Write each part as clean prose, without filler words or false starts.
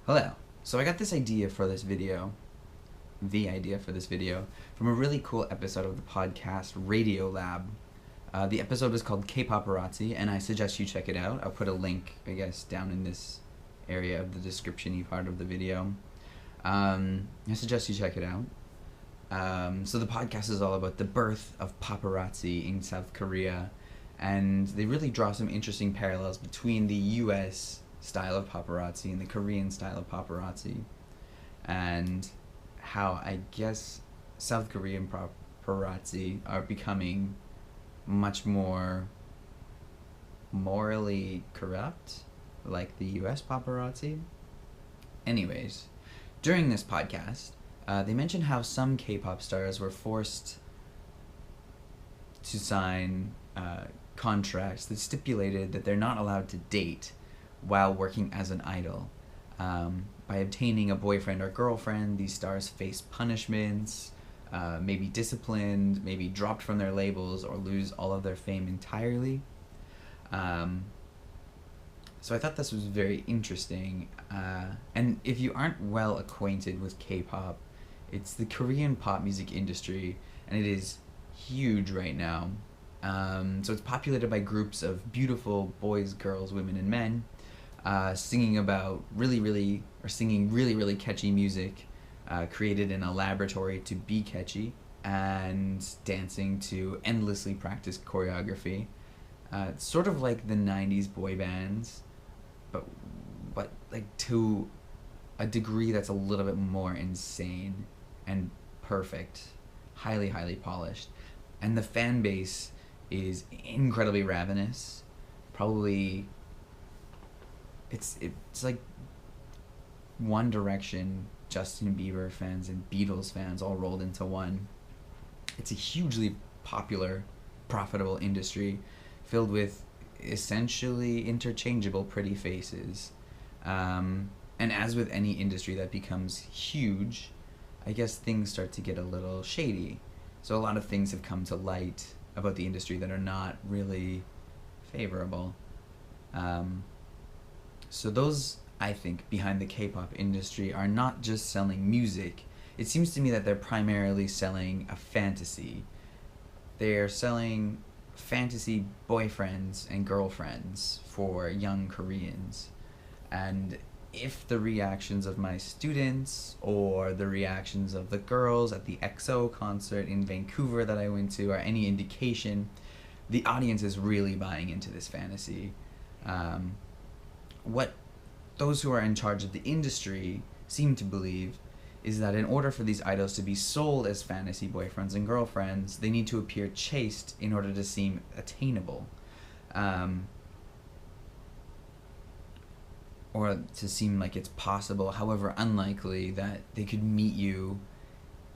Hello. So I got this idea for this video, from a really cool episode of the podcast Radio Lab. The episode is called K-Paparazzi, and I suggest you check it out. I'll put a link, I guess, down in this area of the description-y part of the video. I suggest you check it out. So the podcast is all about the birth of paparazzi in South Korea, and they really draw some interesting parallels between the U.S. style of paparazzi and the Korean style of paparazzi, and how I guess South Korean paparazzi are becoming much more morally corrupt, like the U.S. paparazzi. Anyways, during this podcast, they mentioned how some K-pop stars were forced to sign contracts that stipulated that they're not allowed to date while working as an idol. By obtaining a boyfriend or girlfriend, these stars face punishments, maybe disciplined, maybe dropped from their labels, or lose all of their fame entirely. So I thought this was very interesting. And if you aren't well acquainted with K-pop, it's the Korean pop music industry, and it is huge right now. So it's populated by groups of beautiful boys, girls, women, and men, singing really catchy music, created in a laboratory to be catchy, and dancing to endlessly practiced choreography. It's sort of like the 90s boy bands, but like to a degree that's a little bit more insane and perfect, highly polished. And the fan base is incredibly ravenous. Probably it's like One Direction, Justin Bieber fans, and Beatles fans all rolled into one. It's a hugely popular, profitable industry filled with essentially interchangeable pretty faces. And as with any industry that becomes huge, I guess things start to get a little shady. So a lot of things have come to light about the industry that are not really favorable. So those, I think, behind the K-pop industry are not just selling music. It seems to me that they're primarily selling a fantasy. They're selling fantasy boyfriends and girlfriends for young Koreans. And if the reactions of my students or the reactions of the girls at the EXO concert in Vancouver that I went to are any indication, the audience is really buying into this fantasy. What those who are in charge of the industry seem to believe is that in order for these idols to be sold as fantasy boyfriends and girlfriends, they need to appear chaste in order to seem attainable. Or to seem like it's possible, however unlikely, that they could meet you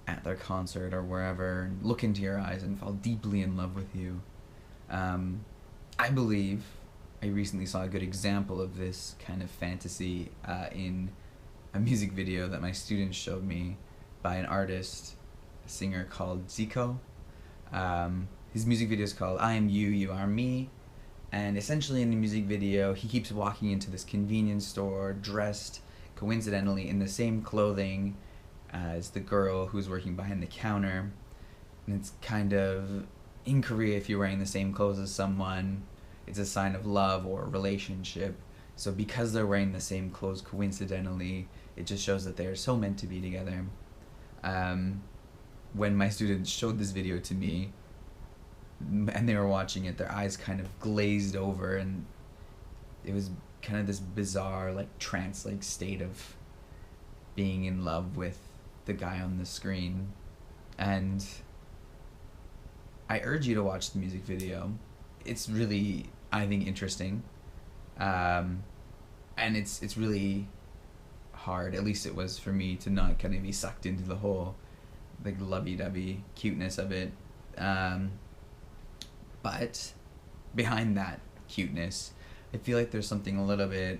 at their concert or wherever, look into your eyes and fall deeply in love with you. I believe I recently saw a good example of this kind of fantasy in a music video that my students showed me by an artist, a singer called Zico. His music video is called I Am You, You Are Me. And essentially in the music video, he keeps walking into this convenience store dressed coincidentally in the same clothing as the girl who's working behind the counter. And it's kind of, in Korea, if you're wearing the same clothes as someone, it's a sign of love or relationship. So because they're wearing the same clothes coincidentally, it just shows that they're so meant to be together. When my students showed this video to me, and they were watching it, their eyes kind of glazed over, and it was kind of this bizarre, like, trance-like state of being in love with the guy on the screen. And I urge you to watch the music video. It's really, I think, interesting. And it's really hard, at least it was for me, to not kind of be sucked into the whole, like, lovey-dovey cuteness of it. But behind that cuteness, I feel like there's something a little bit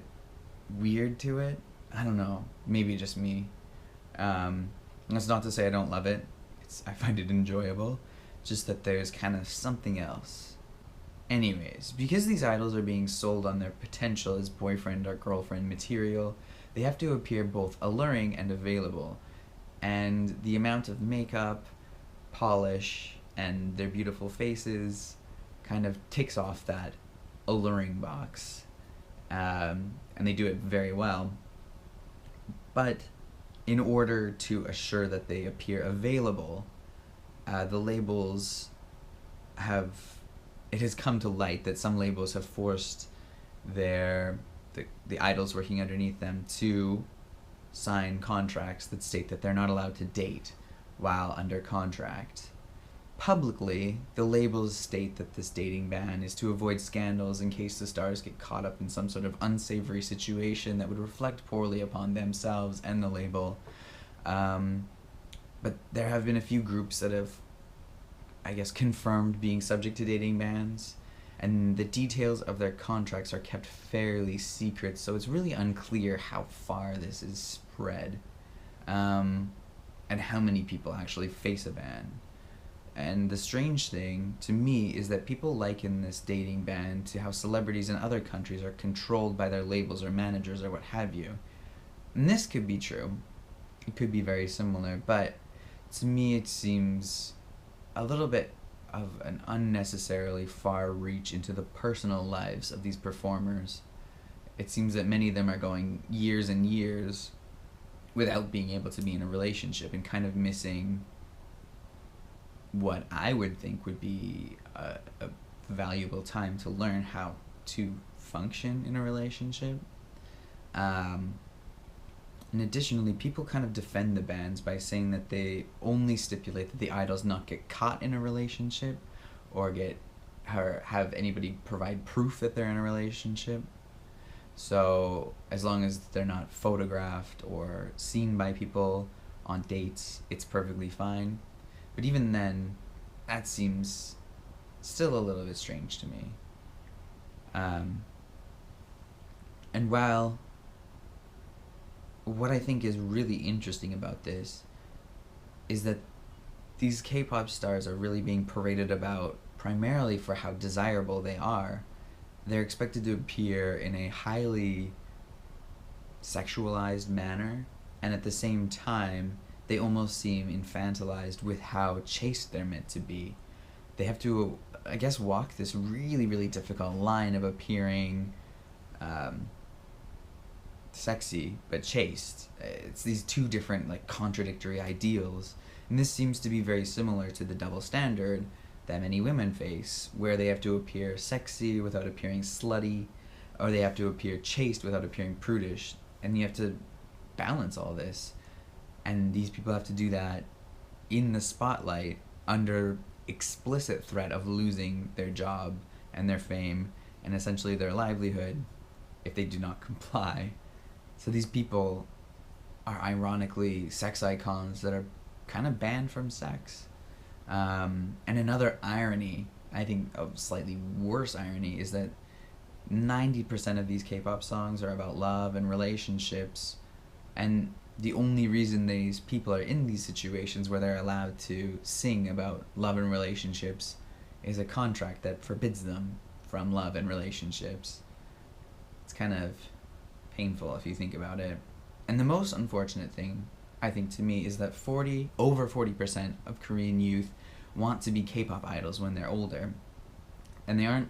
weird to it. I don't know, maybe just me. That's not to say I don't love it. I find it enjoyable. Just that there's kind of something else. Anyways, because these idols are being sold on their potential as boyfriend or girlfriend material, they have to appear both alluring and available. And the amount of makeup, polish, and their beautiful faces kind of ticks off that alluring box. And they do it very well. But in order to assure that they appear available, the labels have, it has come to light that some labels have forced the idols working underneath them to sign contracts that state that they're not allowed to date while under contract. Publicly, the labels state that this dating ban is to avoid scandals in case the stars get caught up in some sort of unsavory situation that would reflect poorly upon themselves and the label. But there have been a few groups that have, I guess, confirmed being subject to dating bans, and the details of their contracts are kept fairly secret, so it's really unclear how far this is spread, and how many people actually face a ban. And the strange thing to me is that people liken this dating ban to how celebrities in other countries are controlled by their labels or managers or what have you. And this could be true. It could be very similar, but to me it seems a little bit of an unnecessarily far reach into the personal lives of these performers. It seems that many of them are going years and years without being able to be in a relationship and kind of missing what I would think would be a valuable time to learn how to function in a relationship. And additionally, people kind of defend the bans by saying that they only stipulate that the idols not get caught in a relationship or have anybody provide proof that they're in a relationship. So as long as they're not photographed or seen by people on dates, it's perfectly fine. But even then, that seems still a little bit strange to me. And while what I think is really interesting about this is that these K-pop stars are really being paraded about primarily for how desirable they are. They're expected to appear in a highly sexualized manner, and at the same time, they almost seem infantilized with how chaste they're meant to be. They have to, I guess, walk this really, really difficult line of appearing sexy but chaste. It's these two different, like, contradictory ideals, and this seems to be very similar to the double standard that many women face, where they have to appear sexy without appearing slutty, or they have to appear chaste without appearing prudish, and you have to balance all this. And these people have to do that in the spotlight under explicit threat of losing their job and their fame and essentially their livelihood if they do not comply. So these people are ironically sex icons that are kind of banned from sex. And another irony, I think a slightly worse irony, is that 90% of these K-pop songs are about love and relationships, and the only reason these people are in these situations where they're allowed to sing about love and relationships is a contract that forbids them from love and relationships. It's kind of painful if you think about it. And the most unfortunate thing, I think, to me, is that over 40% of Korean youth want to be K-pop idols when they're older. And they aren't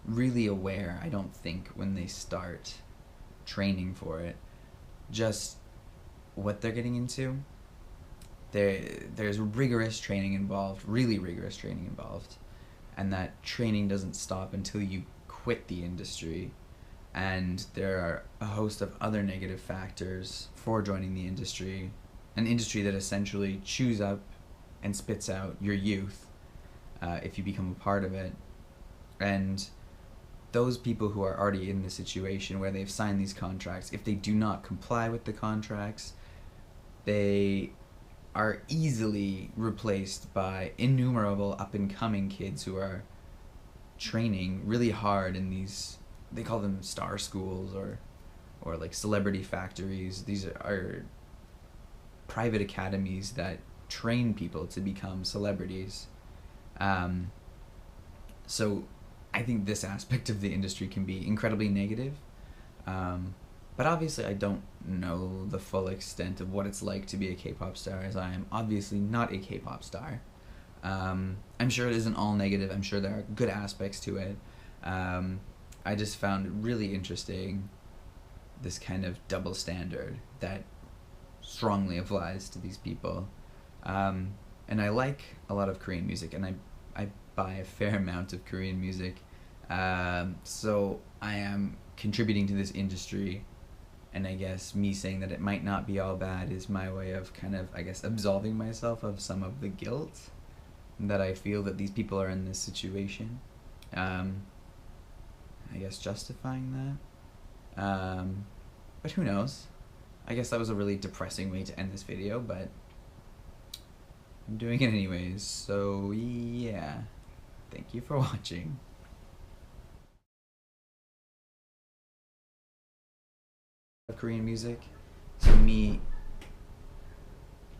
really aware, I don't think, when they start training for it, just what they're getting into. There's rigorous training involved, really rigorous training involved, and that training doesn't stop until you quit the industry. And there are a host of other negative factors for joining the industry, an industry that essentially chews up and spits out your youth if you become a part of it. And those people who are already in the situation where they've signed these contracts, if they do not comply with the contracts, they are easily replaced by innumerable up-and-coming kids who are training really hard in these, they call them star schools or like celebrity factories. These are private academies that train people to become celebrities. So I think this aspect of the industry can be incredibly negative. But obviously, I don't know the full extent of what it's like to be a K-pop star, as I am obviously not a K-pop star. I'm sure it isn't all negative. I'm sure there are good aspects to it. Um, I just found it really interesting, this kind of double standard that strongly applies to these people. And I like a lot of Korean music, and I buy a fair amount of Korean music. So I am contributing to this industry, and I guess me saying that it might not be all bad is my way of kind of, I guess, absolving myself of some of the guilt that I feel that these people are in this situation. I guess justifying that. But who knows? I guess that was a really depressing way to end this video, but I'm doing it anyways, so yeah. Thank you for watching. Korean music, to me,